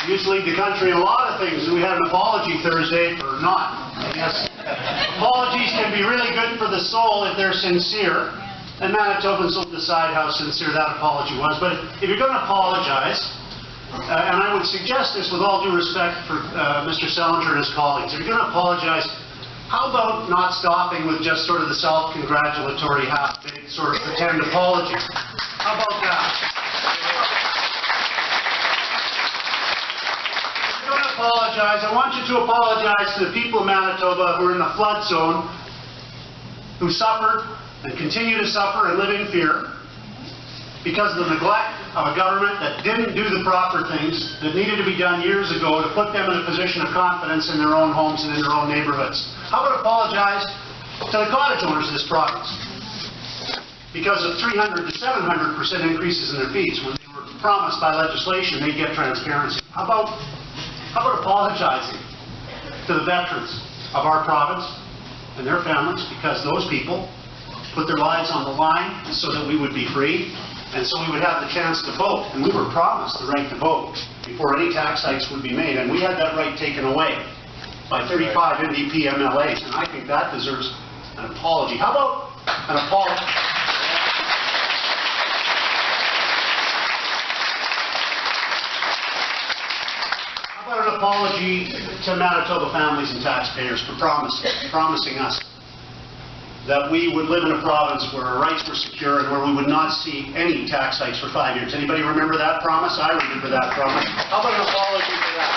used to lead the country in a lot of things. We had an apology Thursday, or not, I guess. Apologies can be really good for the soul if they're sincere, and Manitobans will decide how sincere that apology was. But if you're going to apologize, and I would suggest this with all due respect for Mr. Selinger and his colleagues, if you're going to apologize, how about not stopping with just sort of the self-congratulatory, half-baked sort of pretend apology? How about that? If you're going to apologize, I want you to apologize to the people of Manitoba who are in the flood zone, who suffered and continue to suffer and live in fear because of the neglect of a government that didn't do the proper things that needed to be done years ago to put them in a position of confidence in their own homes and in their own neighborhoods. How about apologize to the cottage owners of this province because of 300 to 700% increases in their fees when they were promised by legislation they'd get transparency? How about apologizing to the veterans of our province and their families because those people put their lives on the line so that we would be free and so we would have the chance to vote, and we were promised the right to vote before any tax hikes would be made, and we had that right taken away by 35 NDP MLAs, and I think that deserves an apology. How about an apology? How about an apology to Manitoba families and taxpayers for promising us that we would live in a province where our rights were secure and where we would not see any tax hikes for 5 years. Anybody remember that promise? I remember that promise. How about an apology for that?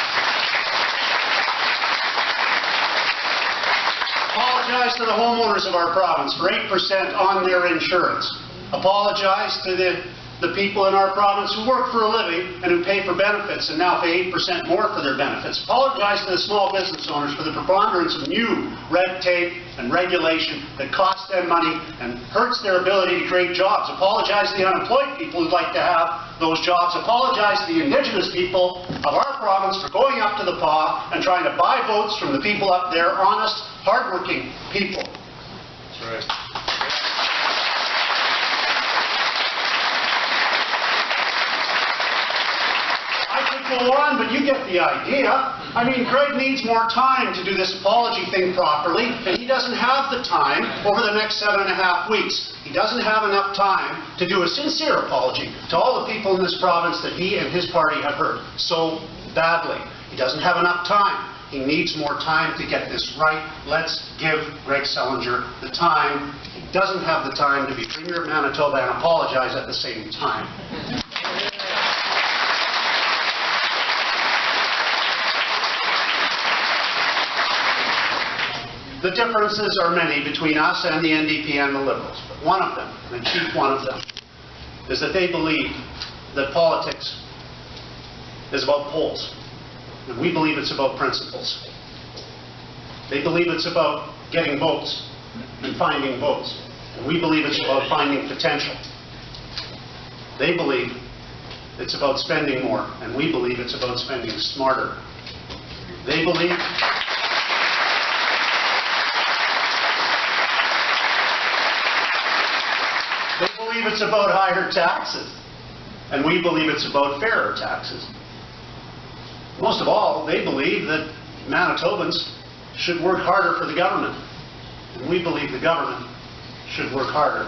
Apologize to the homeowners of our province for 8% on their insurance. Apologize to the people in our province who work for a living and who pay for benefits and now pay 8% more for their benefits. Apologize to the small business owners for the preponderance of new red tape and regulation that costs them money and hurts their ability to create jobs. Apologize to the unemployed people who'd like to have those jobs. Apologize to the Indigenous people of our province for going up to the paw and trying to buy votes from the people up there, honest, hardworking people. That's right. Go on, but you get the idea. I mean, Greg needs more time to do this apology thing properly, and he doesn't have the time over the next 7.5 weeks. He doesn't have enough time to do a sincere apology to all the people in this province that he and his party have hurt so badly. He doesn't have enough time. He needs more time to get this right. Let's give Greg Selinger the time. He doesn't have the time to be Premier of Manitoba and apologize at the same time. The differences are many between us and the NDP and the Liberals. But one of them, the chief one of them, is that they believe that politics is about polls. And we believe it's about principles. They believe it's about getting votes and finding votes. And we believe it's about finding potential. They believe it's about spending more, and we believe it's about spending smarter. They believe it's about higher taxes, and we believe it's about fairer taxes. Most of all, they believe that Manitobans should work harder for the government, and we believe the government should work harder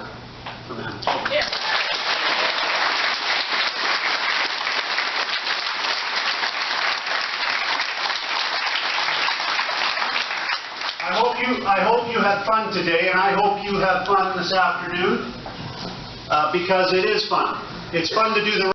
for Manitoba. Yeah. I hope you had fun today, and I hope you have fun this afternoon. Because it is fun. It's fun to do the